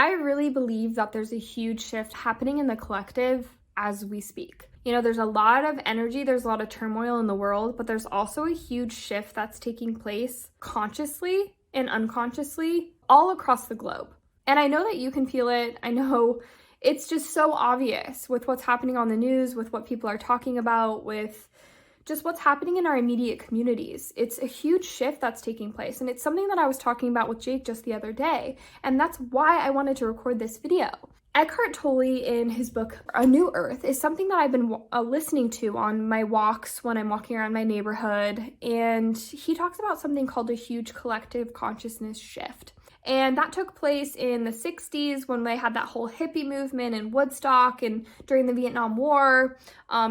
I really believe that there's a huge shift happening in the collective as we speak. You know, there's a lot of energy, there's a lot of turmoil in the world, but there's also a huge shift that's taking place consciously and unconsciously all across the globe. And I know that you can feel it. I know it's just so obvious with what's happening on the news, with what people are talking about, with just what's happening in our immediate communities. It's a huge shift that's taking place. And it's something that I was talking about with Jake just the other day. And that's why I wanted to record this video. Eckhart Tolle, in his book, A New Earth, is something that I've been listening to on my walks when I'm walking around my neighborhood. And he talks about something called a huge collective consciousness shift. And that took place in the 60s when they had that whole hippie movement in Woodstock, and during the Vietnam War,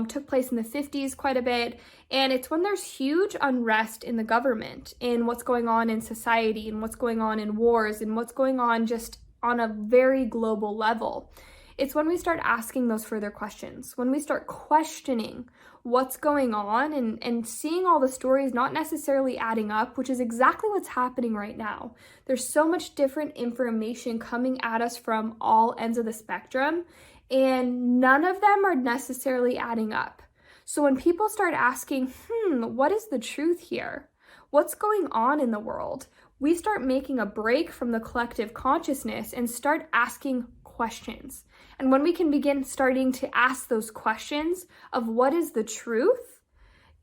took place in the 50s quite a bit. And it's when there's huge unrest in the government, in what's going on in society, and what's going on in wars, and what's going on just on a very global level. It's when we start asking those further questions, when we start questioning what's going on and seeing all the stories not necessarily adding up, which is exactly what's happening right now. There's so much different information coming at us from all ends of the spectrum, and none of them are necessarily adding up. So when people start asking, what is the truth here? What's going on in the world? We start making a break from the collective consciousness and start asking questions. And when we can begin starting to ask those questions of what is the truth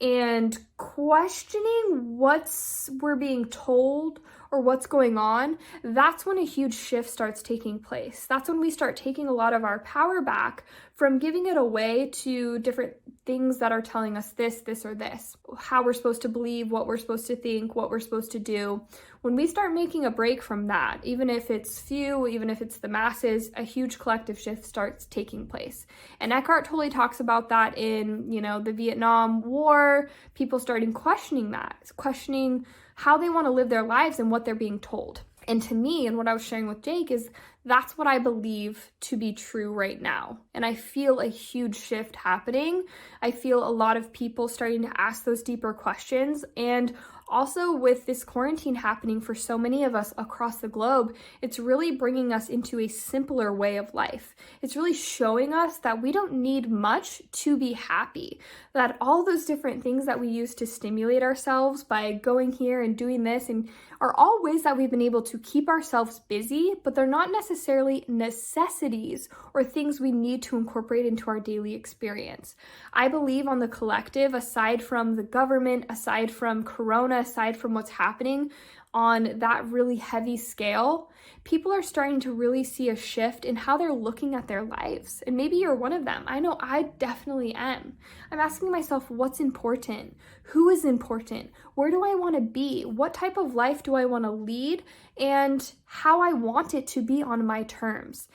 and questioning what's we're being told or what's going on, that's when a huge shift starts taking place. That's when we start taking a lot of our power back from giving it away to different things that are telling us this, or this, how we're supposed to believe, what we're supposed to think, what we're supposed to do. When we start making a break from that, even if it's few, even if it's the masses, a huge collective shift starts taking place. And Eckhart Tolle talks about that in, the Vietnam War, people starting questioning that, questioning how they want to live their lives and what they're being told. And to me, and what I was sharing with Jake, is that's what I believe to be true right now. And I feel a huge shift happening. I feel a lot of people starting to ask those deeper questions. And also with this quarantine happening for so many of us across the globe, it's really bringing us into a simpler way of life. It's really showing us that we don't need much to be happy, that all those different things that we use to stimulate ourselves by going here and doing this and are all ways that we've been able to keep ourselves busy, but they're not necessarily necessities or things we need to incorporate into our daily experience. I believe on the collective, aside from the government, aside from Corona, aside from what's happening on that really heavy scale, people are starting to really see a shift in how they're looking at their lives. And maybe you're one of them. I know I definitely am. I'm asking myself, what's important? Who is important? Where do I want to be? What type of life do I want to lead? And how I want it to be on my terms.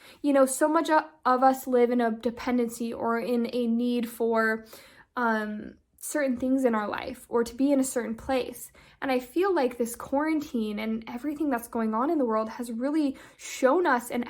So much of us live in a dependency or in a need for certain things in our life or to be in a certain place. And I feel like this quarantine and everything that's going on in the world has really shown us and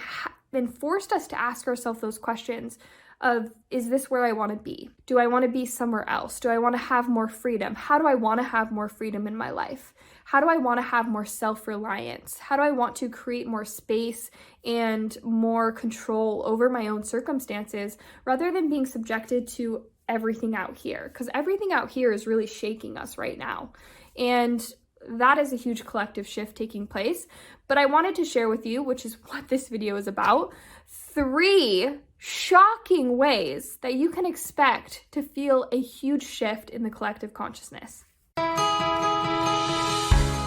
forced us to ask ourselves those questions of, is this where I want to be? Do I want to be somewhere else? Do I want to have more freedom? How do I want to have more freedom in my life? How do I want to have more self-reliance? How do I want to create more space and more control over my own circumstances rather than being subjected to everything out here? Because everything out here is really shaking us right now. And that is a huge collective shift taking place. But I wanted to share with you, which is what this video is about, 3 shocking ways that you can expect to feel a huge shift in the collective consciousness.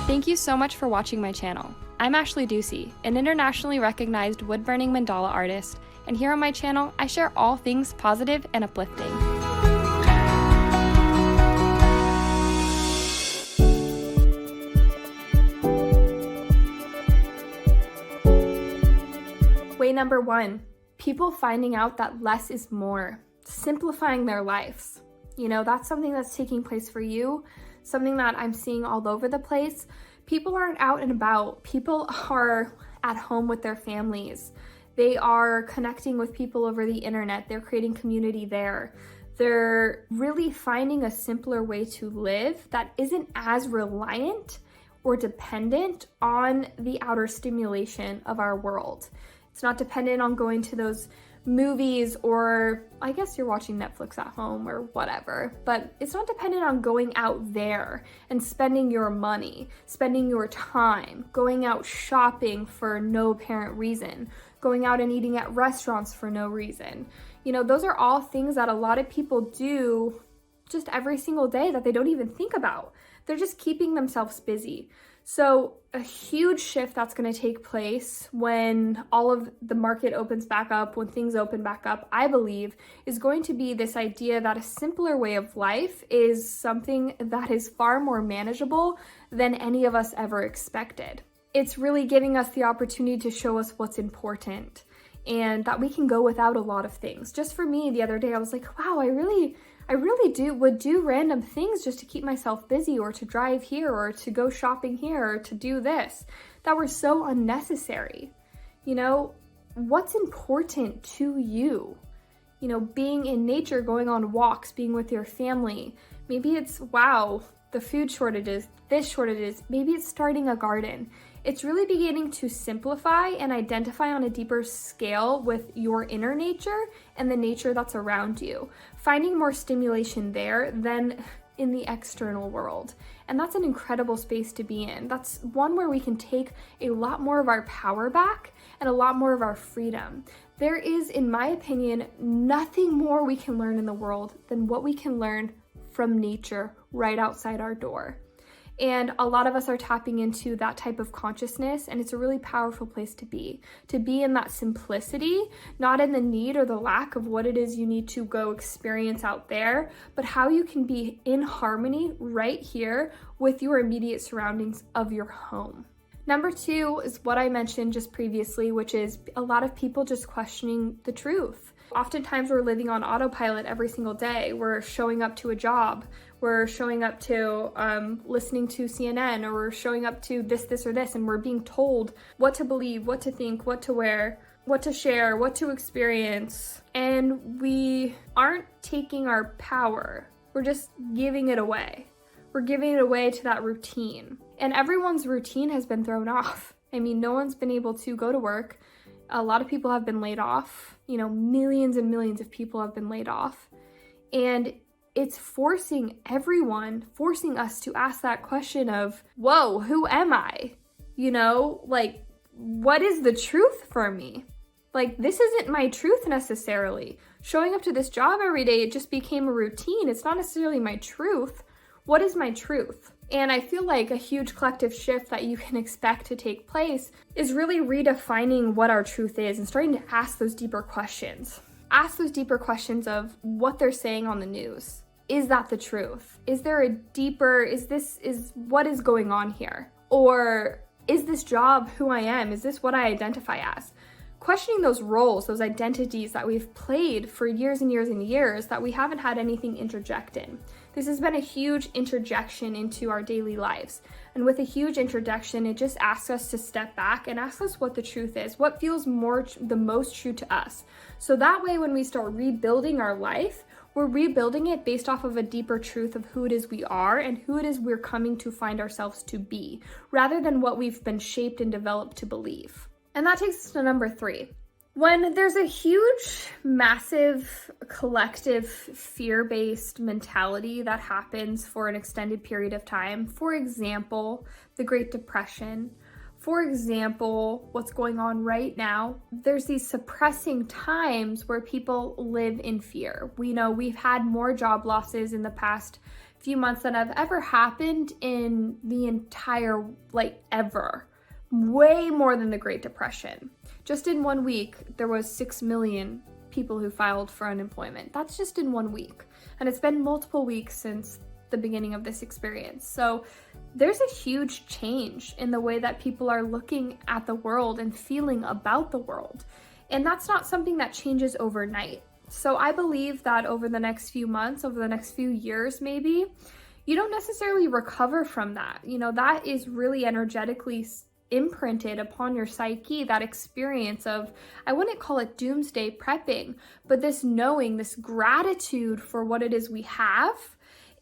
Thank you so much for watching my channel. I'm Ashley Ducey, an internationally recognized wood-burning mandala artist, and here on my channel, I share all things positive and uplifting. Way number 1, people finding out that less is more, simplifying their lives. That's something that's taking place for you, something that I'm seeing all over the place. People aren't out and about. People are at home with their families. They are connecting with people over the internet. They're creating community there. They're really finding a simpler way to live that isn't as reliant or dependent on the outer stimulation of our world. It's not dependent on going to those movies, or I guess you're watching Netflix at home or whatever, but it's not dependent on going out there and spending your money, spending your time, going out shopping for no apparent reason, going out and eating at restaurants for no reason. You know, those are all things that a lot of people do just every single day that they don't even think about. They're just keeping themselves busy. So a huge shift that's going to take place when all of the market opens back up, when things open back up, I believe, is going to be this idea that a simpler way of life is something that is far more manageable than any of us ever expected. It's really giving us the opportunity to show us what's important and that we can go without a lot of things. Just for me, the other day, I was like, wow, I really would do random things just to keep myself busy, or to drive here, or to go shopping here, or to do this, that were so unnecessary. You know, what's important to you? You know, being in nature, going on walks, being with your family. Maybe it's, wow, the food shortages, this shortages. Maybe it's starting a garden. It's really beginning to simplify and identify on a deeper scale with your inner nature and the nature that's around you, finding more stimulation there than in the external world. And that's an incredible space to be in. That's one where we can take a lot more of our power back and a lot more of our freedom. There is, in my opinion, nothing more we can learn in the world than what we can learn from nature right outside our door. And a lot of us are tapping into that type of consciousness, and it's a really powerful place to be in that simplicity, not in the need or the lack of what it is you need to go experience out there, but how you can be in harmony right here with your immediate surroundings of your home. Number 2 is what I mentioned just previously, which is a lot of people just questioning the truth. Oftentimes we're living on autopilot every single day. We're showing up to a job. We're showing up to listening to CNN, or we're showing up to this, or this, and we're being told what to believe, what to think, what to wear, what to share, what to experience. And we aren't taking our power. We're just giving it away. We're giving it away to that routine. And everyone's routine has been thrown off. I mean, no one's been able to go to work. A lot of people have been laid off. You know, millions and millions of people have been laid off. And it's forcing us to ask that question of, whoa, who am I? You know, like, what is the truth for me? Like, this isn't my truth necessarily. Showing up to this job every day, it just became a routine. It's not necessarily my truth. What is my truth? And I feel like a huge collective shift that you can expect to take place is really redefining what our truth is and starting to ask those deeper questions. Ask those deeper questions of what they're saying on the news. Is that the truth? Is there a deeper, is what is going on here? Or is this job who I am? Is this what I identify as? Questioning those roles, those identities that we've played for years and years and years that we haven't had anything interject in. This has been a huge interjection into our daily lives. And with a huge interjection, it just asks us to step back and ask us what the truth is, what feels the most true to us. So that way, when we start rebuilding our life, we're rebuilding it based off of a deeper truth of who it is we are and who it is we're coming to find ourselves to be, rather than what we've been shaped and developed to believe. And that takes us to number 3. When there's a huge, massive, collective, fear-based mentality that happens for an extended period of time, for example, the Great Depression, for example, what's going on right now, there's these suppressing times where people live in fear. We know we've had more job losses in the past few months than have ever happened in the entire, ever. Way more than the Great Depression. Just in 1 week, there was 6 million people who filed for unemployment. That's just in 1 week. And it's been multiple weeks since the beginning of this experience. So there's a huge change in the way that people are looking at the world and feeling about the world. And that's not something that changes overnight. So I believe that over the next few months, over the next few years maybe, you don't necessarily recover from that. You know, that is really energetically imprinted upon your psyche, that experience of, I wouldn't call it doomsday prepping, but this knowing, this gratitude for what it is we have,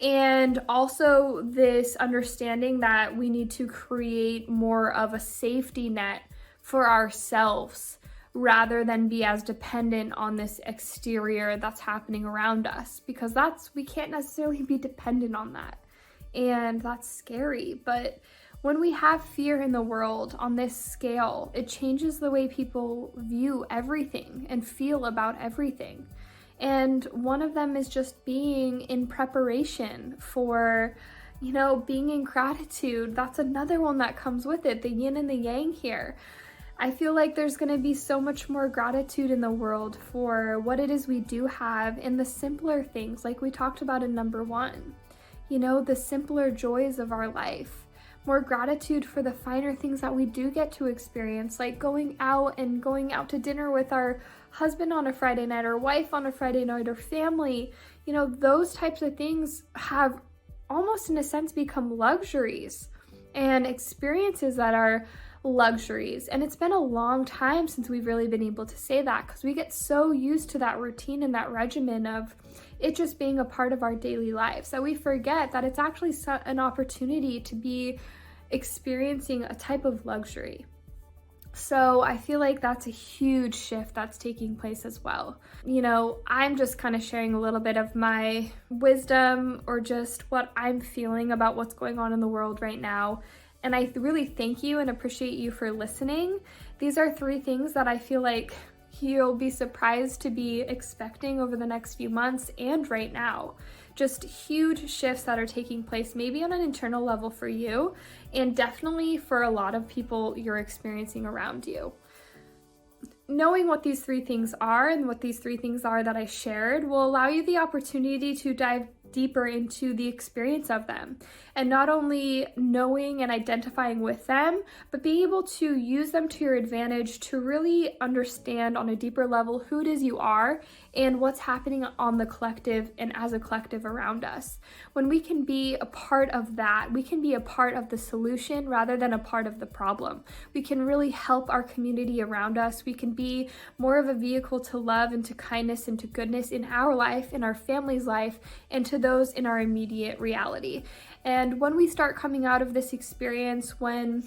and also this understanding that we need to create more of a safety net for ourselves, rather than be as dependent on this exterior that's happening around us, because we can't necessarily be dependent on that. And that's scary. But when we have fear in the world on this scale, it changes the way people view everything and feel about everything. And one of them is just being in preparation for, being in gratitude. That's another one that comes with it, the yin and the yang here. I feel like there's going to be so much more gratitude in the world for what it is we do have in the simpler things, like we talked about in number 1. The simpler joys of our life. More gratitude for the finer things that we do get to experience, like going out to dinner with our husband on a Friday night, or wife on a Friday night, or family. Those types of things have almost in a sense become luxuries and experiences that are luxuries. And it's been a long time since we've really been able to say that, because we get so used to that routine and that regimen of it just being a part of our daily lives that we forget that it's actually an opportunity to be experiencing a type of luxury. So I feel like that's a huge shift that's taking place as well. I'm just kind of sharing a little bit of my wisdom or just what I'm feeling about what's going on in the world right now. And I really thank you and appreciate you for listening. These are 3 things that I feel like you'll be surprised to be expecting over the next few months and right now. Just huge shifts that are taking place, maybe on an internal level for you, and definitely for a lot of people you're experiencing around you. Knowing what these 3 things are and what these 3 things are that I shared will allow you the opportunity to dive deeper into the experience of them, and not only knowing and identifying with them, but being able to use them to your advantage to really understand on a deeper level who it is you are and what's happening on the collective and as a collective around us. When we can be a part of that, we can be a part of the solution rather than a part of the problem. We can really help our community around us. We can be more of a vehicle to love and to kindness and to goodness in our life, in our family's life, and to those in our immediate reality. And when we start coming out of this experience, when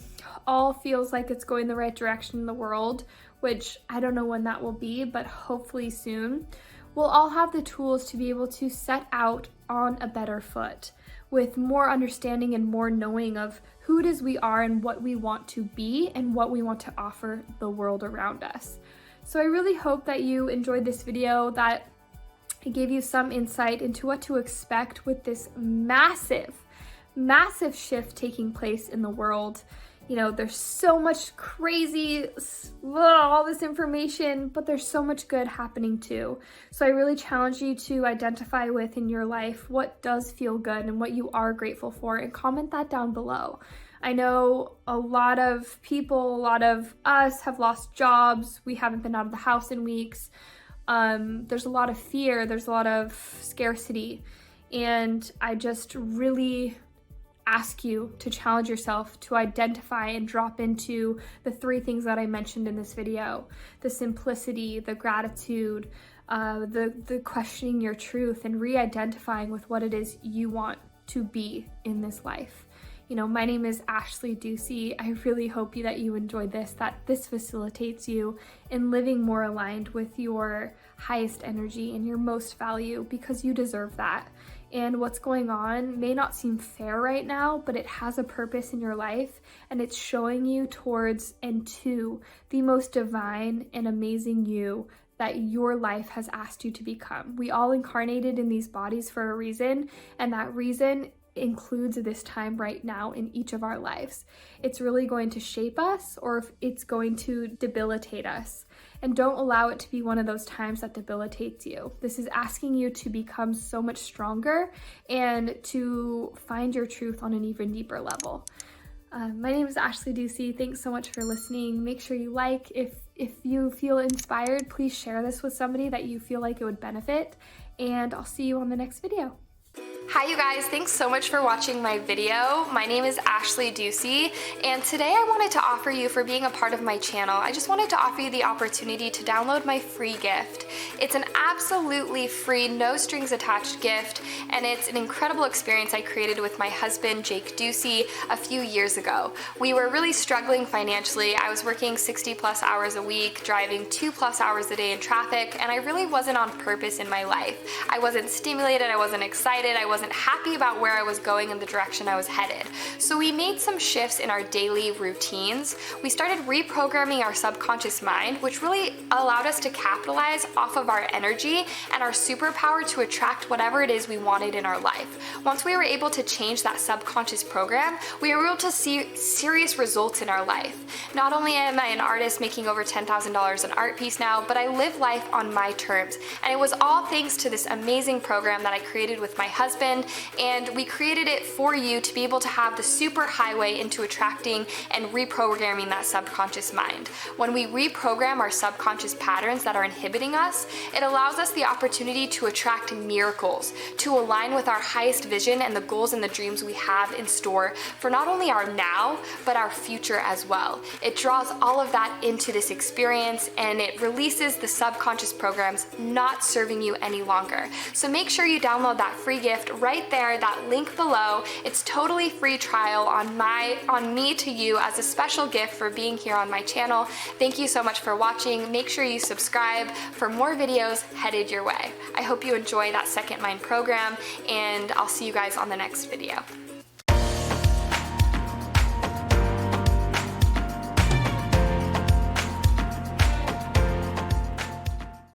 all feels like it's going the right direction in the world, which I don't know when that will be, but hopefully soon, we'll all have the tools to be able to set out on a better foot with more understanding and more knowing of who it is we are and what we want to be and what we want to offer the world around us. So I really hope that you enjoyed this video, that it gave you some insight into what to expect with this massive shift taking place in the world. There's so much crazy, all this information, but there's so much good happening too. So I really challenge you to identify with in your life what does feel good and what you are grateful for, and comment that down below. I know a lot of people, a lot of us have lost jobs. We haven't been out of the house in weeks. There's a lot of fear, there's a lot of scarcity, and I just really ask you to challenge yourself to identify and drop into the 3 things that I mentioned in this video: the simplicity, the gratitude, the questioning your truth, and re-identifying with what it is you want to be in this life. My name is Ashley Ducey. I really hope that you enjoyed this, that this facilitates you in living more aligned with your highest energy and your most value, because you deserve that. And what's going on may not seem fair right now, but it has a purpose in your life, and it's showing you towards and to the most divine and amazing you that your life has asked you to become. We all incarnated in these bodies for a reason, and that reason includes this time right now in each of our lives. It's really going to shape us, or if it's going to debilitate us. And don't allow it to be one of those times that debilitates you. This is asking you to become so much stronger and to find your truth on an even deeper level. My name is Ashley Ducey. Thanks so much for listening. Make sure you like. If you feel inspired, please share this with somebody that you feel like it would benefit. And I'll see you on the next video. Hi you guys, thanks so much for watching my video. My name is Ashley Ducey, and today I wanted to offer you, for being a part of my channel, I just wanted to offer you the opportunity to download my free gift. It's an absolutely free, no strings attached gift, and it's an incredible experience I created with my husband, Jake Ducey, a few years ago. We were really struggling financially. I was working 60+ hours a week, driving 2+ hours a day in traffic, and I really wasn't on purpose in my life. I wasn't stimulated, I wasn't excited, I wasn't happy about where I was going and the direction I was headed. So we made some shifts in our daily routines. We started reprogramming our subconscious mind, which really allowed us to capitalize off of our energy and our superpower to attract whatever it is we wanted in our life. Once we were able to change that subconscious program, we were able to see serious results in our life. Not only am I an artist making over $10,000 an art piece now, but I live life on my terms. And it was all thanks to this amazing program that I created with my husband, and we created it for you to be able to have the super highway into attracting and reprogramming that subconscious mind. When we reprogram our subconscious patterns that are inhibiting us, it allows us the opportunity to attract miracles, to align with our highest vision and the goals and the dreams we have in store for not only our now, but our future as well. It draws all of that into this experience, and it releases the subconscious programs not serving you any longer. So make sure you download that free gift right there, that link below. It's totally free trial on me to you as a special gift for being here on my channel. Thank you so much for watching. Make sure you subscribe for more videos headed your way. I hope you enjoy that Second Mind program, and I'll see you guys on the next video.